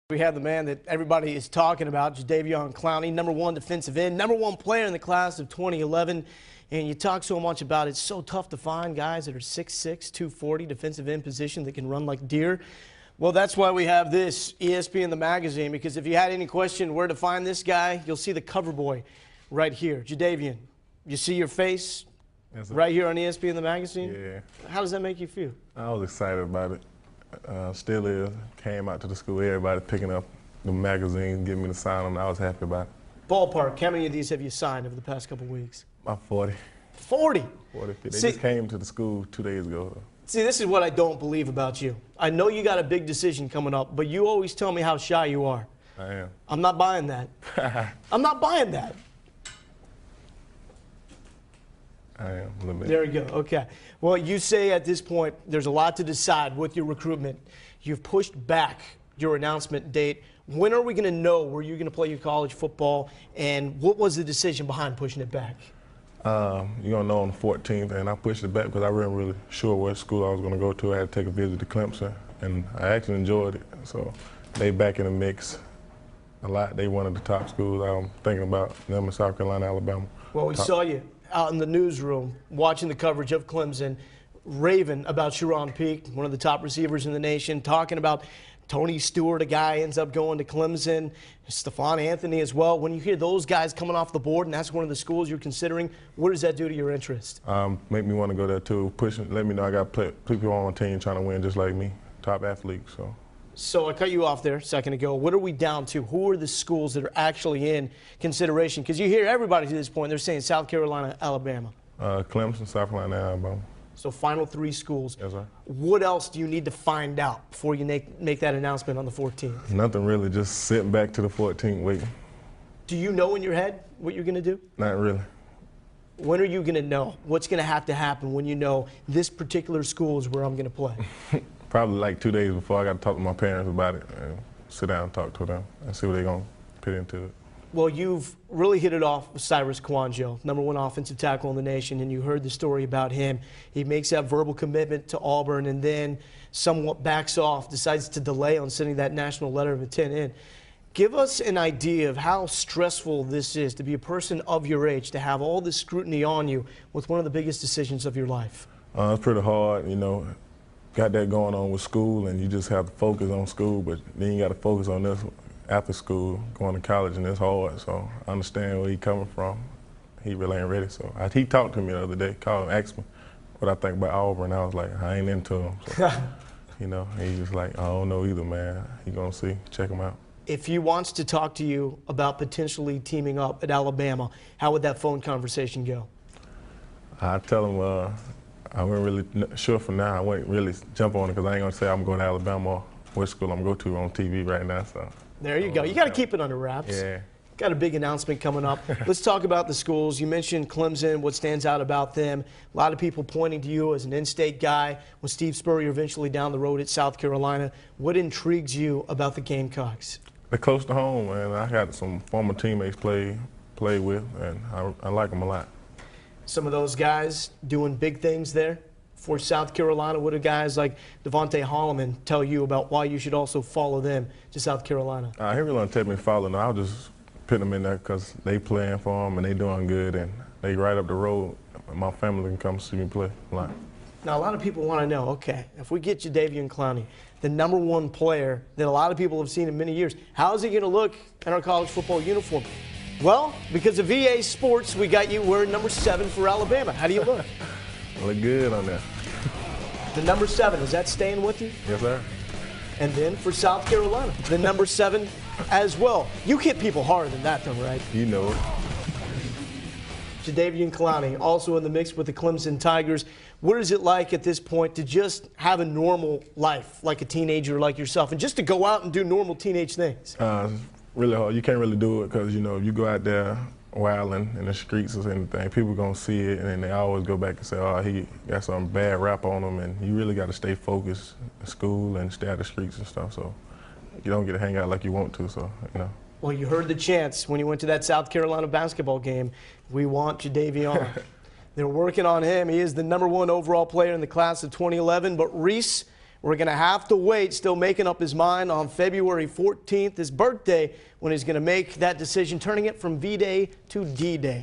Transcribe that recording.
We have the man that everybody is talking about, Jadeveon Clowney, #1 defensive end, #1 player in the class of 2011. And you talk so much about it's so tough to find guys that are 6'6", 240 defensive end position that can run like deer. Well, that's why we have this ESPN the magazine, because if you had any question where to find this guy, you'll see the cover boy right here. Jadeveon, you see your face right here on ESPN the magazine? Yeah. How does that make you feel? I was excited about it. Still is. Came out to the school, everybody picking up the magazine, giving me the sign on. I was happy about it. Ballpark, how many of these have you signed over the past couple weeks? About 40. 40? 40. They just came to the school 2 days ago. See, this is what I don't believe about you. I know you got a big decision coming up, but you always tell me how shy you are. I am. I'm not buying that. I'm not buying that. I am a little bit. There you go. Okay. Well, you say at this point there's a lot to decide with your recruitment. You've pushed back your announcement date. When are we going to know where you're going to play your college football, and what was the decision behind pushing it back? You're going to know on the 14th, and I pushed it back because I wasn't really sure what school I was going to go to. I had to take a visit to Clemson, and I actually enjoyed it. So they back in the mix a lot. They one of the top schools. I'm thinking about them in South Carolina, Alabama. Well, we saw you out in the newsroom watching the coverage of Clemson, raving about Sharon Peak, one of the top receivers in the nation, talking about Tony Stewart, a guy ends up going to Clemson, Stephon Anthony as well. When you hear those guys coming off the board and that's one of the schools you're considering, what does that do to your interest? Make me want to go there too. Let me know I got people on my team trying to win just like me, top athletes. So I cut you off there a second ago. What are we down to? Who are the schools that are actually in consideration? Because you hear everybody to this point, they're saying South Carolina, Alabama. Clemson, South Carolina, Alabama. So final 3 schools. Yes, sir. What else do you need to find out before you make that announcement on the 14th? Nothing really, just sitting back to the 14th waiting. Do you know in your head what you're going to do? Not really. When are you going to know? What's going to have to happen when you know this particular school is where I'm going to play? Probably like 2 days before. I got to talk to my parents about it and sit down and talk to them and see what they're going to put into it. Well, you've really hit it off with Cyrus Kouandjio, #1 offensive tackle in the nation, and you heard the story about him. He makes that verbal commitment to Auburn and then somewhat backs off, decides to delay on sending that national letter of intent in. Give us an idea of how stressful this is to be a person of your age, to have all this scrutiny on you with one of the biggest decisions of your life. It's pretty hard, you know. Got that going on with school, and you just have to focus on school, but then you got to focus on this after school, going to college, and it's hard. So I understand where he's coming from. He really ain't ready. So he talked to me the other day, called, asked me what I think about Auburn. I was like, I ain't into him. So, you know, he's just like, I don't know either, man. He gonna see, check him out. If he wants to talk to you about potentially teaming up at Alabama, how would that phone conversation go? I tell him I wasn't really sure for now. I wouldn't really jump on it because I ain't gonna say I'm going to Alabama or what school I'm going to on TV right now. So. There you go. You got to keep it under wraps. Yeah. Got a big announcement coming up. Let's talk about the schools. You mentioned Clemson, what stands out about them. A lot of people pointing to you as an in-state guy. With Steve Spurrier eventually down the road at South Carolina, what intrigues you about the Gamecocks? They're close to home, man. I got some former teammates play with, and I like them a lot. Some of those guys doing big things there for South Carolina. What do guys like Devontae Holloman tell you about why you should also follow them to South Carolina? He really don't tell me to follow them. I'll just put them in there because they playing for them and they doing good, and they right up the road. My family can come see me play a lot. Now, a lot of people want to know, okay, if we get Jadeveon Clowney, the #1 player that a lot of people have seen in many years, how is he going to look in our college football uniform? Well, because of VA Sports, we got you wearing #7 for Alabama. How do you look? Look good on there. The #7, is that staying with you? Yes, sir. And then for South Carolina, the #7 as well. You hit people harder than that, though, right? You know it. Jadeveon Clowney, also in the mix with the Clemson Tigers. What is it like at this point to just have a normal life, like a teenager like yourself, and just to go out and do normal teenage things? Really hard. You can't really do it because, you know, if you go out there wilding in the streets or anything, people going to see it, and then they always go back and say, oh, he got some bad rap on him, and you really got to stay focused in school and stay out of the streets and stuff, so you don't get to hang out like you want to, so, you know. Well, you heard the chants when you went to that South Carolina basketball game. We want Jadeveon. They're working on him. He is the #1 overall player in the class of 2011, but Reese, We're going to have to wait, still making up his mind on February 14th, his birthday, when he's going to make that decision, turning it from V-Day to D-Day.